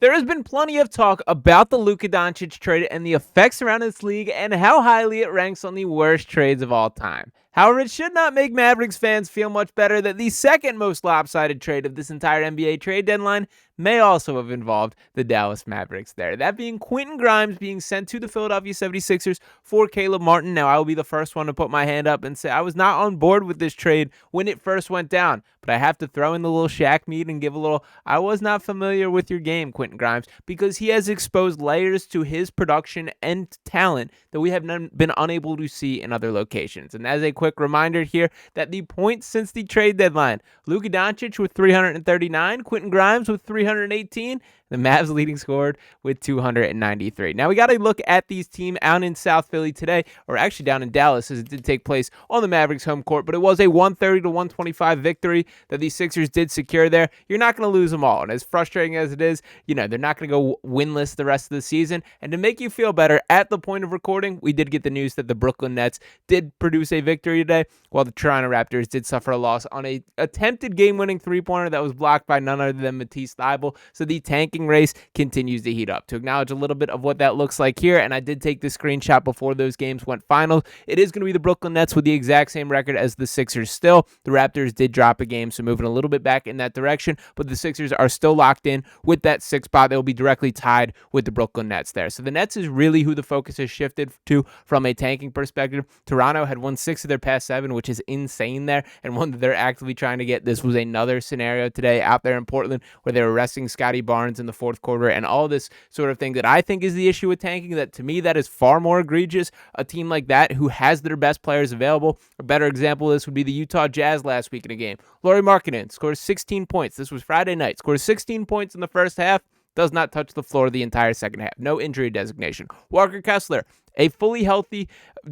There has been plenty of talk about the Luka Doncic trade and the effects around this league and how highly it ranks on the worst trades of all time. However, it should not make Mavericks fans feel much better that the second most lopsided trade of this entire NBA trade deadline may also have involved the Dallas Mavericks there. That being Quentin Grimes being sent to the Philadelphia 76ers for Caleb Martin. Now, I will be the first one to put my hand up and say I was not on board with this trade when it first went down, but I have to throw in the little Shaq meat and give a little, I was not familiar with your game, Quentin Grimes, because he has exposed layers to his production and talent that we have been unable to see in other locations. And as a quick reminder here, that the points since the trade deadline, Luka Doncic with 339, Quentin Grimes with 318, the Mavs leading scored with 293. Now we got to look at these teams out in South Philly today, or actually down in Dallas, as it did take place on the Mavericks home court, but it was a 130-125 victory that the Sixers did secure there. You're not going to lose them all, and as frustrating as it is, they're not going to go winless the rest of the season. And to make you feel better, at the point of recording, we did get the news that the Brooklyn Nets did produce a victory today, while the Toronto Raptors did suffer a loss on a attempted game-winning three-pointer that was blocked by none other than Matisse Thybulle. So the tanking race continues to heat up. To acknowledge a little bit of what that looks like here, and I did take this screenshot before those games went final, it is going to be the Brooklyn Nets with the exact same record as the Sixers still. The Raptors did drop a game, so moving a little bit back in that direction, but the Sixers are still locked in with that sixth spot. They'll be directly tied with the Brooklyn Nets there. So the Nets is really who the focus has shifted to from a tanking perspective. Toronto had won 6 of their past 7, which is insane there, and one that they're actively trying to get. This was another scenario today out there in Portland where they were resting Scotty Barnes in the fourth quarter and all this sort of thing that I think is the issue with tanking, that to me that is far more egregious. A team like that who has their best players available. A better example of this would be the Utah Jazz last week in a game. Lauri Markkanen scores 16 points. This was Friday night. Scores 16 points in the first half. Does not touch the floor the entire second half. No injury designation. Walker Kessler, a fully healthy,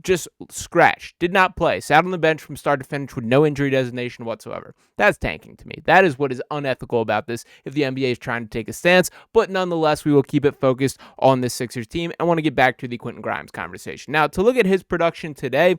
just scratch. Did not play. Sat on the bench from start to finish with no injury designation whatsoever. That's tanking to me. That is what is unethical about this if the NBA is trying to take a stance. But nonetheless, we will keep it focused on this Sixers team. I want to get back to the Quentin Grimes conversation. Now, to look at his production today,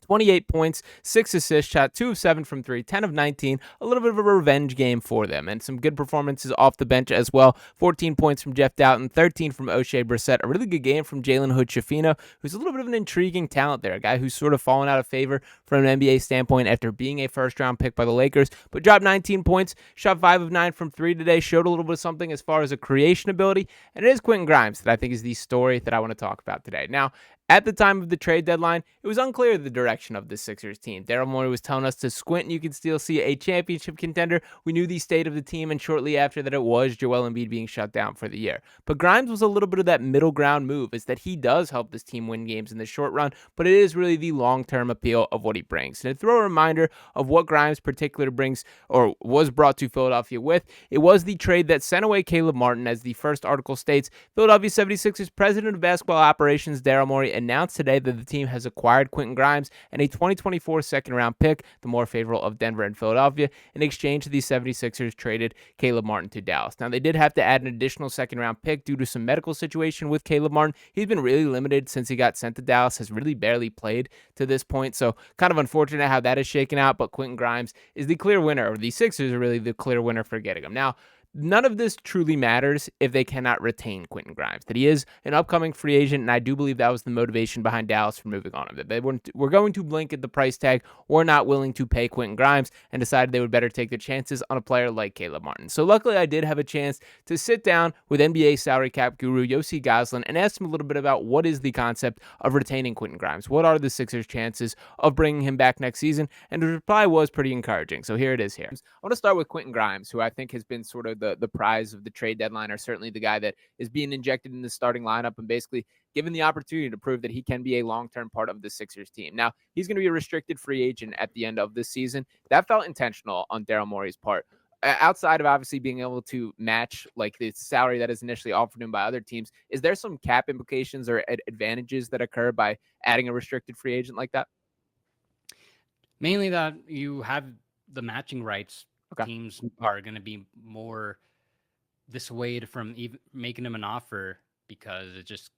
28 points, 6 assists, shot 2 of 7 from 3, 10 of 19, a little bit of a revenge game for them, and some good performances off the bench as well. 14 points from Jeff Doughton, 13 from O'Shea Brissett, a really good game from Jalen Hood-Schifino, who's a little bit of an intriguing talent there, a guy who's sort of fallen out of favor from an NBA standpoint after being a first-round pick by the Lakers, but dropped 19 points, shot 5 of 9 from 3 today, showed a little bit of something as far as a creation ability, and it is Quentin Grimes that I think is the story that I want to talk about today. Now, at the time of the trade deadline, it was unclear the direction of the Sixers team. Daryl Morey was telling us to squint and you can still see a championship contender. We knew the state of the team, and shortly after that it was Joel Embiid being shut down for the year. But Grimes was a little bit of that middle ground move, is that he does help this team win games in the short run, but it is really the long-term appeal of what he brings. And to throw a reminder of what Grimes particularly brings, or was brought to Philadelphia with, it was the trade that sent away Caleb Martin. As the first article states, Philadelphia 76ers president of basketball operations Daryl Morey announced today that the team has acquired Quentin Grimes and a 2024 second-round pick, the more favorable of Denver and Philadelphia. In exchange, the 76ers traded Caleb Martin to Dallas. Now, they did have to add an additional second-round pick due to some medical situation with Caleb Martin. He's been really limited since he got sent to Dallas, has really barely played to this point, so kind of unfortunate how that is shaken out, but Quentin Grimes is the clear winner, or the Sixers are really the clear winner for getting him. Now, none of this truly matters if they cannot retain Quentin Grimes. That he is an upcoming free agent, and I do believe that was the motivation behind Dallas for moving on him. That they were going to blink at the price tag, or not willing to pay Quentin Grimes, and decided they would better take their chances on a player like Caleb Martin. So luckily, I did have a chance to sit down with NBA salary cap guru Yossi Goslin and ask him a little bit about what is the concept of retaining Quentin Grimes. What are the Sixers' chances of bringing him back next season? And the reply was pretty encouraging. So here it is here. I want to start with Quentin Grimes, who I think has been sort of the prize of the trade deadline, or certainly the guy that is being injected in the starting lineup and basically given the opportunity to prove that he can be a long-term part of the Sixers team. Now, he's going to be a restricted free agent at the end of this season. That felt intentional on Daryl Morey's part. Outside of obviously being able to match like the salary that is initially offered him by other teams, is there some cap implications or advantages that occur by adding a restricted free agent like that? Mainly that you have the matching rights. Okay. Teams are going to be more dissuaded from even making him an offer, because it's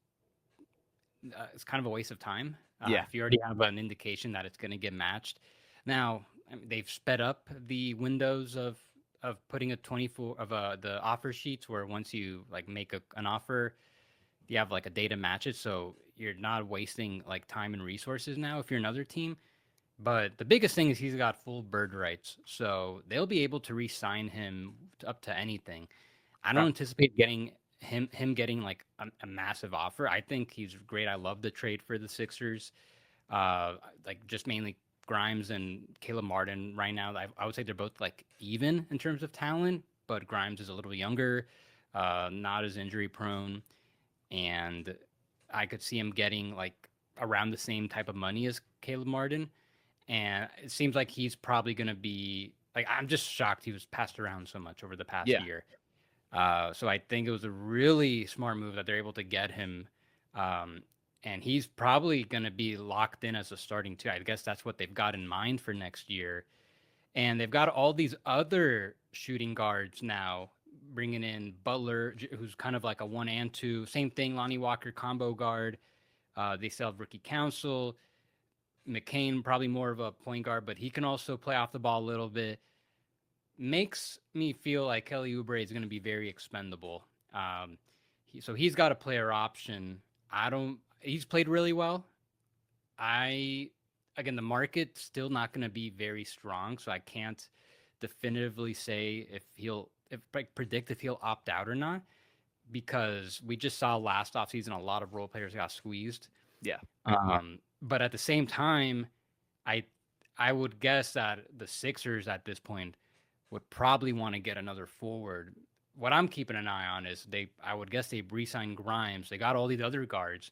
kind of a waste of time. If you already have an indication that it's going to get matched. Now, I mean, they've sped up the windows of of putting a 24 of the offer sheets where once you like make an offer, you have like a day to match it, so you're not wasting like time and resources now if you're another team. But the biggest thing is he's got full bird rights, so they'll be able to re-sign him up to anything. I don't anticipate getting him getting like a massive offer. I think he's great. I love the trade for the Sixers. Like just mainly Grimes and Caleb Martin right now. I would say they're both like even in terms of talent, but Grimes is a little younger, not as injury prone, and I could see him getting like around the same type of money as Caleb Martin. And it seems like he's probably going to be like, I'm just shocked he was passed around so much over the past year. So I think it was a really smart move that they're able to get him. And he's probably going to be locked in as a starting two. I guess that's what they've got in mind for next year. And they've got all these other shooting guards now, bringing in Butler, who's kind of like a 1 and 2. Same thing, Lonnie Walker combo guard. They still have Rookie Council. McCain, probably more of a point guard, but he can also play off the ball a little bit. Makes me feel like Kelly Oubre is going to be very expendable. So he's got a player option. He's played really well. Again, the market's still not going to be very strong, so I can't definitively say predict if he'll opt out or not, because we just saw last offseason a lot of role players got squeezed. Yeah. But at the same time, I would guess that the Sixers at this point would probably want to get another forward. What I'm keeping an eye on is I would guess they re-signed Grimes. They got all these other guards.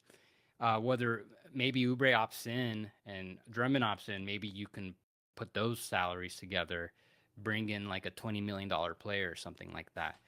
Whether maybe Oubre opts in and Drummond opts in, maybe you can put those salaries together, bring in like a $20 million player or something like that.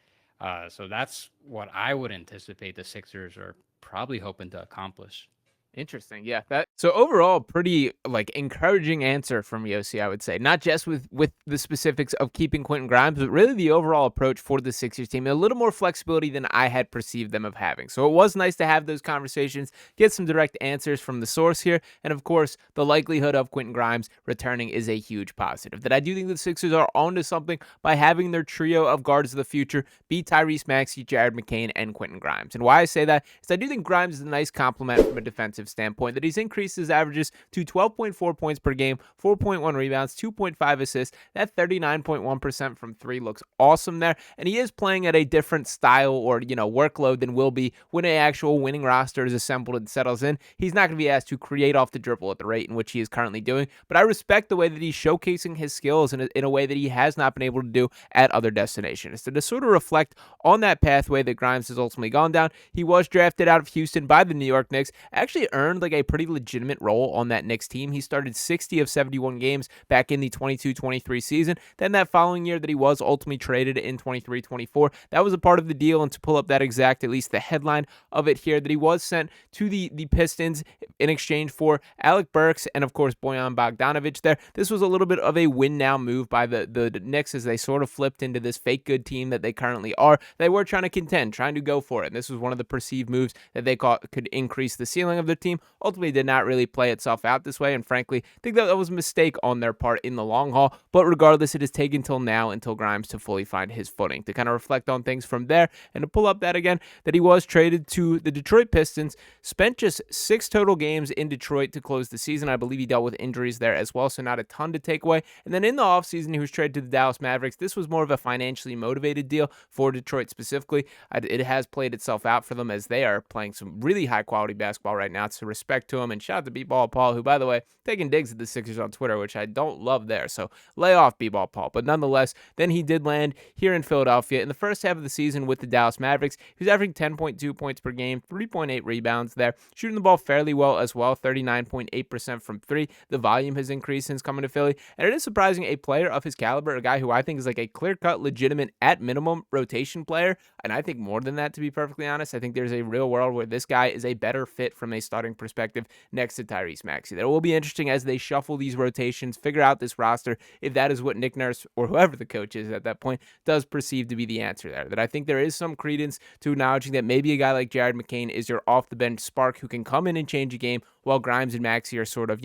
So that's what I would anticipate the Sixers are probably hoping to accomplish. Interesting. Yeah. So overall, pretty like encouraging answer from Yossi, I would say. Not just with the specifics of keeping Quentin Grimes, but really the overall approach for the Sixers team. A little more flexibility than I had perceived them of having. So it was nice to have those conversations, get some direct answers from the source here. And of course, the likelihood of Quentin Grimes returning is a huge positive. That I do think the Sixers are onto something by having their trio of guards of the future be Tyrese Maxey, Jared McCain, and Quentin Grimes. And why I say that is I do think Grimes is a nice complement from a defensive standpoint, that he's increased his averages to 12.4 points per game, 4.1 rebounds, 2.5 assists. That 39.1% from three looks awesome there, and he is playing at a different style or workload than will be when an actual winning roster is assembled and settles in. He's not going to be asked to create off the dribble at the rate in which he is currently doing, but I respect the way that he's showcasing his skills in a way that he has not been able to do at other destinations. So to sort of reflect on that pathway that Grimes has ultimately gone down, he was drafted out of Houston by the New York Knicks, actually earned like a pretty legitimate role on that Knicks team. He started 60 of 71 games back in the 22-23 season. Then that following year that he was ultimately traded in 23-24, that was a part of the deal. And to pull up that exact, at least the headline of it here, that he was sent to the Pistons in exchange for Alec Burks and of course Bojan Bogdanovic there. This was a little bit of a win now move by the Knicks as they sort of flipped into this fake good team that they currently are. They were trying to contend, trying to go for it. And this was one of the perceived moves that they could increase the ceiling of their team. Ultimately did not really play itself out this way, and frankly, I think that was a mistake on their part in the long haul. But regardless, it has taken till now until Grimes to fully find his footing. To kind of reflect on things from there and to pull up that again, that he was traded to the Detroit Pistons, spent just 6 total games in Detroit to close the season. I believe he dealt with injuries there as well, so not a ton to take away. And then in the offseason, he was traded to the Dallas Mavericks. This was more of a financially motivated deal for Detroit specifically. It has played itself out for them as they are playing some really high-quality basketball right now, so respect to him. And shout out to B-Ball Paul, who, by the way, taking digs at the Sixers on Twitter, which I don't love there. So lay off B-Ball Paul. But nonetheless, then he did land here in Philadelphia in the first half of the season with the Dallas Mavericks. He was averaging 10.2 points per game, 3.8 rebounds there, shooting the ball fairly well as well, 39.8% from three. The volume has increased since coming to Philly. And it is surprising a player of his caliber, a guy who I think is like a clear-cut, legitimate, at minimum, rotation player. And I think more than that, to be perfectly honest. I think there's a real world where this guy is a better fit from a starting perspective next to Tyrese Maxey. That will be interesting as they shuffle these rotations, figure out this roster, if that is what Nick Nurse or whoever the coach is at that point does perceive to be the answer there. That I think there is some credence to acknowledging that maybe a guy like Jared McCain is your off-the-bench spark who can come in and change a game, while Grimes and Maxey are sort of,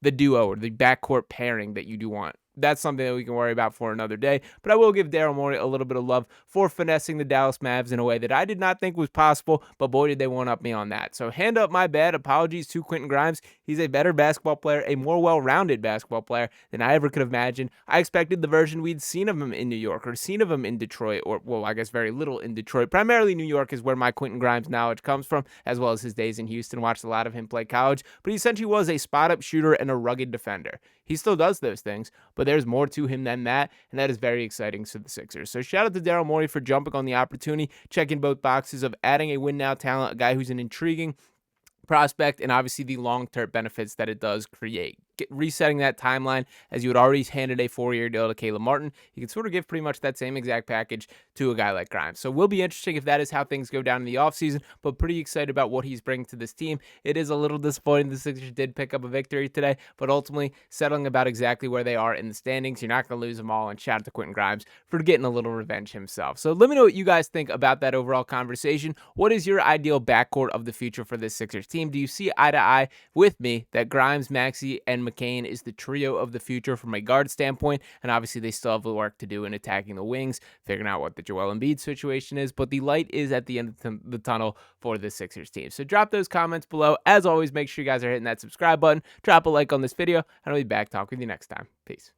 the duo or the backcourt pairing that you do want that's something that we can worry about for another day. But I will give Daryl Morey a little bit of love for finessing the Dallas Mavs in a way that I did not think was possible, but boy, did they one up me on that. So hand up my bad. Apologies to Quentin Grimes. He's a better basketball player, a more well-rounded basketball player than I ever could have imagined. I expected the version we'd seen of him in New York or seen of him in Detroit, or, well, I guess very little in Detroit. Primarily New York is where my Quentin Grimes knowledge comes from, as well as his days in Houston. Watched a lot of him play college, but he essentially was a spot-up shooter and a rugged defender. He still does those things, but there's more to him than that, and that is very exciting to the Sixers. So shout out to Daryl Morey for jumping on the opportunity, checking both boxes of adding a win-now talent, a guy who's an intriguing prospect, and obviously the long-term benefits that it does create. Resetting that timeline, as you had already handed a 4-year deal to Caleb Martin, you can sort of give pretty much that same exact package to a guy like Grimes. So it will be interesting if that is how things go down in the offseason, but pretty excited about what he's bringing to this team. It is a little disappointing the Sixers did pick up a victory today, but ultimately settling about exactly where they are in the standings. You're not going to lose them all, and shout out to Quentin Grimes for getting a little revenge himself. So let me know what you guys think about that overall conversation. What is your ideal backcourt of the future for this Sixers team? Do you see eye to eye with me that Grimes, Maxey, and McCain is the trio of the future from a guard standpoint? And obviously they still have the work to do in attacking the wings, figuring out what the Joel Embiid situation is, but the light is at the end of the tunnel for the Sixers team. So drop those comments below. As always, make sure you guys are hitting that subscribe button, drop a like on this video, and I'll be back talking with you next time. Peace.